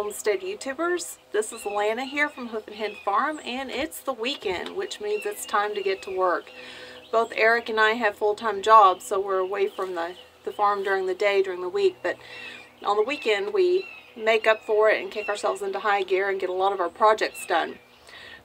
homestead YouTubers. This is Lana here from Hoof and Hen Farm, and it's the weekend, which means it's time to get to work. Both Eric and I have full-time jobs, so we're away from the farm during the day, during the week, but on the weekend we make up for it and kick ourselves into high gear and get a lot of our projects done.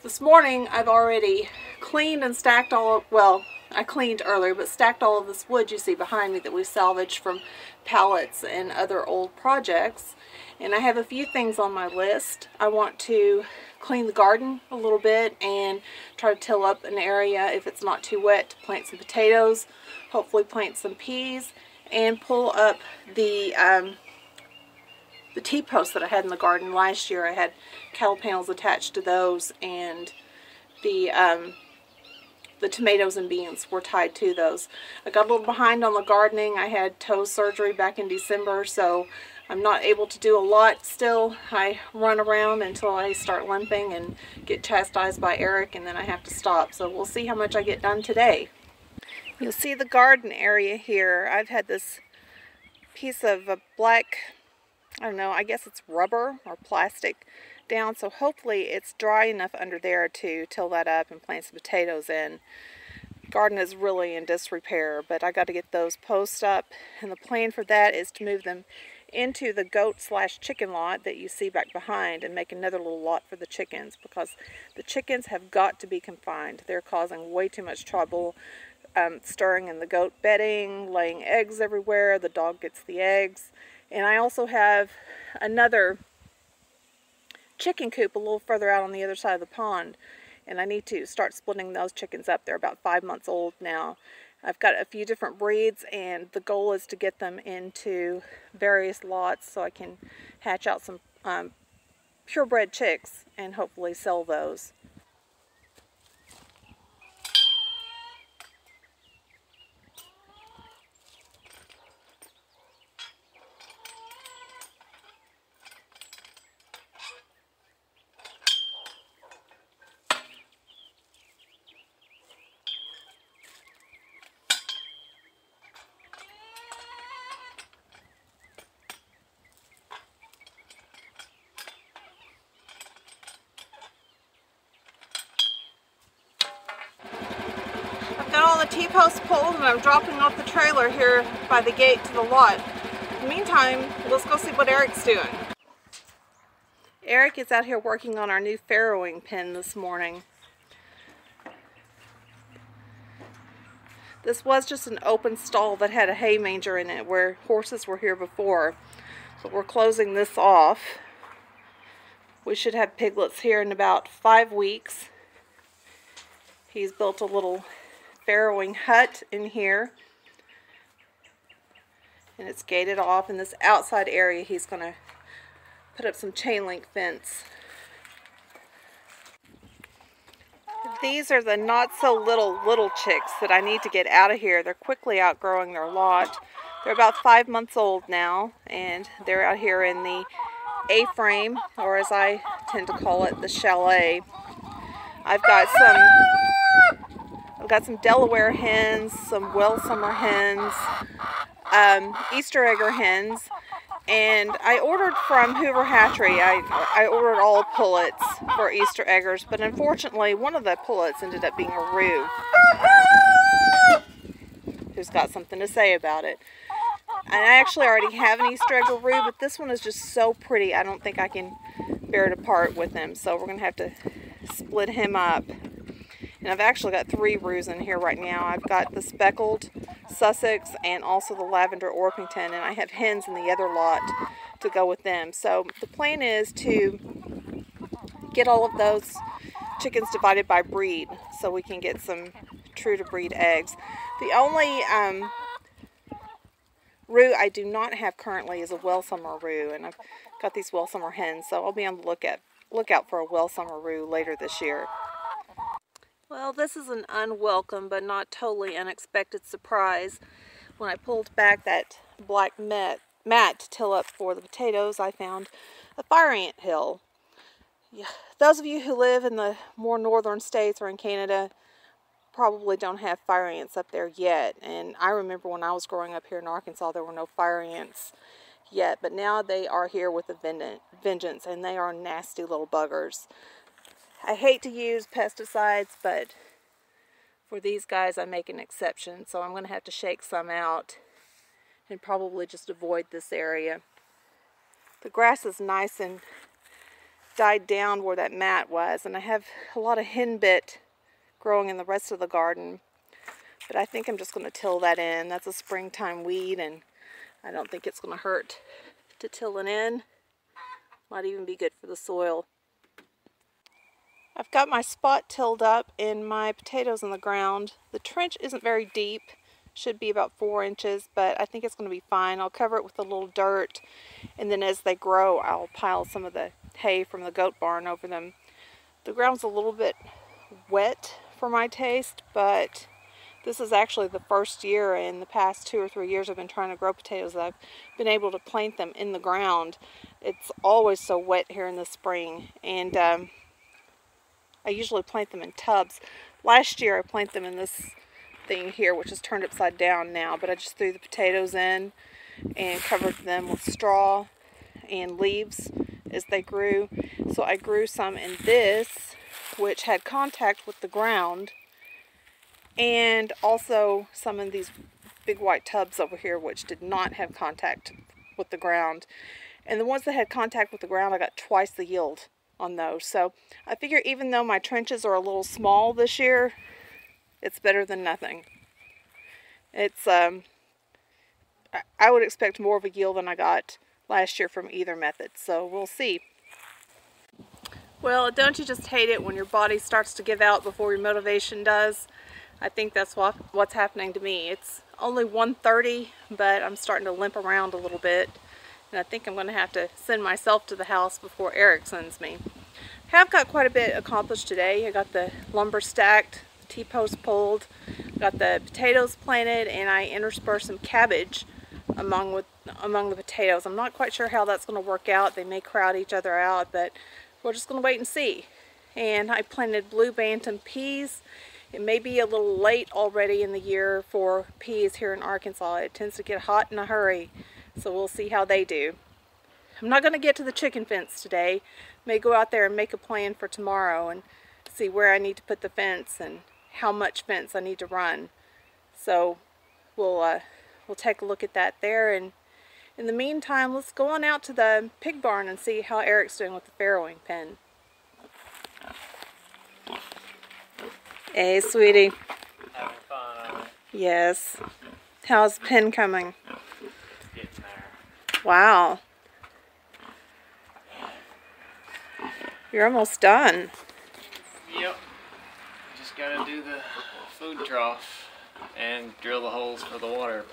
This morning I've already cleaned and stacked I cleaned earlier, but stacked all of this wood you see behind me that we salvaged from pallets and other old projects. And I have a few things on my list. I want to clean the garden a little bit and try to till up an area if it's not too wet to plant some potatoes, hopefully plant some peas, and pull up the T-posts that I had in the garden last year. I had cattle panels attached to those, and the tomatoes and beans were tied to those. I got a little behind on the gardening. I had toe surgery back in December, so I'm not able to do a lot still. I run around until I start limping and get chastised by Eric, and then I have to stop. So we'll see how much I get done today. You'll see the garden area here. I've had this piece of black, I don't know, I guess it's rubber or plastic down, so hopefully it's dry enough under there to till that up and plant some potatoes in. Garden is really in disrepair, but I got to get those posts up, and the plan for that is to move them into the goat/chicken lot that you see back behind and make another little lot for the chickens, because the chickens have got to be confined. They're causing way too much trouble, stirring in the goat bedding, laying eggs everywhere. The dog gets the eggs. And I also have another chicken coop a little further out on the other side of the pond, and I need to start splitting those chickens up. They're about 5 months old now. I've got a few different breeds, and the goal is to get them into various lots so I can hatch out some purebred chicks and hopefully sell those. Got all the T-posts pulled, and I'm dropping off the trailer here by the gate to the lot. In the meantime, let's go see what Eric's doing. Eric is out here working on our new farrowing pen this morning. This was just an open stall that had a hay manger in it where horses were here before, but we're closing this off. We should have piglets here in about 5 weeks. He's built a little farrowing hut in here, and it's gated off. In this outside area he's going to put up some chain link fence. These are the not so little chicks that I need to get out of here. They're quickly outgrowing their lot. They're about 5 months old now, and they're out here in the A-frame, or as I tend to call it, the chalet. I've got some Delaware hens, some well summer hens, Easter egger hens, and I ordered from Hoover Hatchery. I ordered all pullets for Easter eggers, but unfortunately one of the pullets ended up being a roux, who's got something to say about it. And I actually already have an Easter egger roux, but this one is just so pretty I don't think I can bear to part with him, so we're going to have to split him up. And I've actually got 3 roux in here right now. I've got the speckled Sussex and also the lavender Orpington, and I have hens in the other lot to go with them. So the plan is to get all of those chickens divided by breed so we can get some true to breed eggs. The only roux I do not have currently is a well summer roux, and I've got these well summer hens, so I'll be on the lookout for a well summer roux later this year. Well, this is an unwelcome but not totally unexpected surprise. When I pulled back that black mat to till up for the potatoes, I found a fire ant hill. Yeah, those of you who live in the more northern states or in Canada probably don't have fire ants up there yet. And I remember when I was growing up here in Arkansas, there were no fire ants yet, but now they are here with a vengeance, and they are nasty little buggers. I hate to use pesticides, but for these guys I make an exception, so I'm going to have to shake some out and probably just avoid this area. The grass is nice and died down where that mat was, and I have a lot of henbit growing in the rest of the garden, but I think I'm just going to till that in. That's a springtime weed, and I don't think it's going to hurt to till it in. Might even be good for the soil. I've got my spot tilled up and my potatoes in the ground. The trench isn't very deep, should be about 4 inches, but I think it's going to be fine. I'll cover it with a little dirt, and then as they grow I'll pile some of the hay from the goat barn over them. The ground's a little bit wet for my taste, but this is actually the first year in the past 2 or 3 years I've been trying to grow potatoes that I've been able to plant them in the ground. It's always so wet here in the spring, and I usually plant them in tubs. Last year I planted them in this thing here, which is turned upside down now, but I just threw the potatoes in and covered them with straw and leaves as they grew. So I grew some in this, which had contact with the ground, and also some in these big white tubs over here, which did not have contact with the ground. And the ones that had contact with the ground, I got twice the yield on those. So I figure even though my trenches are a little small this year, it's better than nothing. It's I would expect more of a yield than I got last year from either method, so we'll see. Well, don't you just hate it when your body starts to give out before your motivation does? I think that's what's happening to me. It's only 1:30, but I'm starting to limp around a little bit, and I think I'm going to have to send myself to the house before Eric sends me. I have got quite a bit accomplished today. I got the lumber stacked, the T-post pulled, got the potatoes planted, and I interspersed some cabbage among the potatoes. I'm not quite sure how that's going to work out. They may crowd each other out, but we're just going to wait and see. And I planted blue bantam peas. It may be a little late already in the year for peas here in Arkansas. It tends to get hot in a hurry, so we'll see how they do. I'm not going to get to the chicken fence today. May go out there and make a plan for tomorrow and see where I need to put the fence and how much fence I need to run. So we'll take a look at that there, and in the meantime, let's go on out to the pig barn and see how Eric's doing with the farrowing pen. Hey, sweetie. Having fun. Yes. How's the pen coming? Getting there. Wow. You're almost done. Yep. Just gotta do the food trough and drill the holes for the water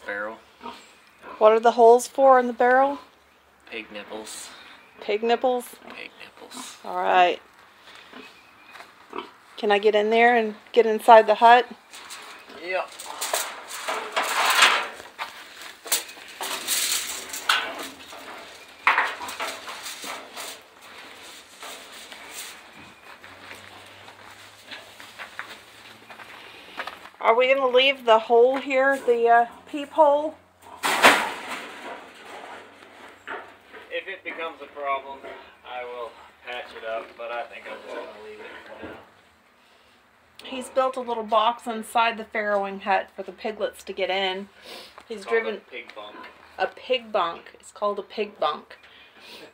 barrel. What are the holes for in the barrel? Pig nipples. Pig nipples? Pig nipples. Alright. Can I get in there and get inside the hut? Yep. Are we going to leave the hole here, the peephole? If it becomes a problem, I will patch it up, but I think I'm just going to leave it for now. He's built a little box inside the farrowing hut for the piglets to get in. He's driven a pig bunk. A pig bunk. It's called a pig bunk.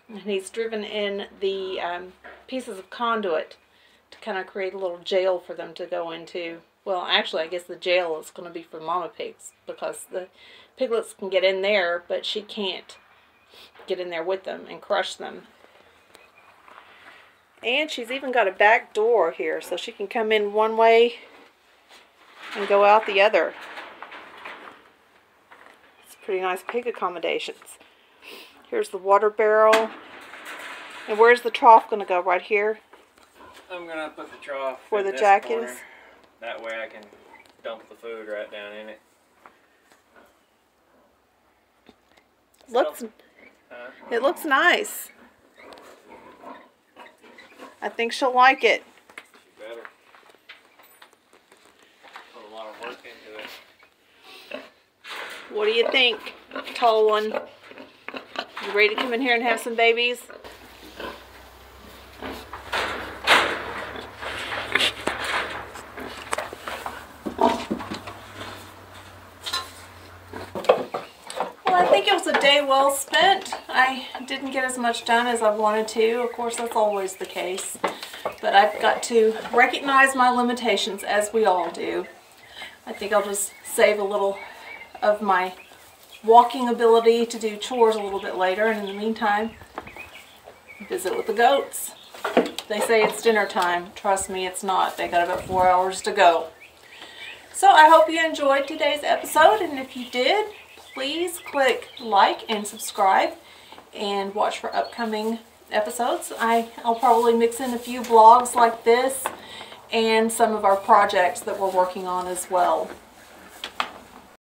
And he's driven in the pieces of conduit to kind of create a little jail for them to go into. Well, actually, I guess the jail is going to be for mama pigs, because the piglets can get in there, but she can't get in there with them and crush them. And she's even got a back door here, so she can come in one way and go out the other. It's pretty nice pig accommodations. Here's the water barrel. And where's the trough going to go? Right here? I'm going to put the trough where in the this jack corner. is. That way I can dump the food right down in it. It looks nice. I think she'll like it. She better. Put a lot of work into it. What do you think, tall one? You ready to come in here and have some babies? I think it was a day well spent. I didn't get as much done as I wanted to. Of course, that's always the case. But I've got to recognize my limitations, as we all do. I think I'll just save a little of my walking ability to do chores a little bit later. And in the meantime, visit with the goats. They say it's dinner time. Trust me, it's not. They got about 4 hours to go. So I hope you enjoyed today's episode. And if you did, please click like and subscribe and watch for upcoming episodes. I'll probably mix in a few vlogs like this and some of our projects that we're working on as well.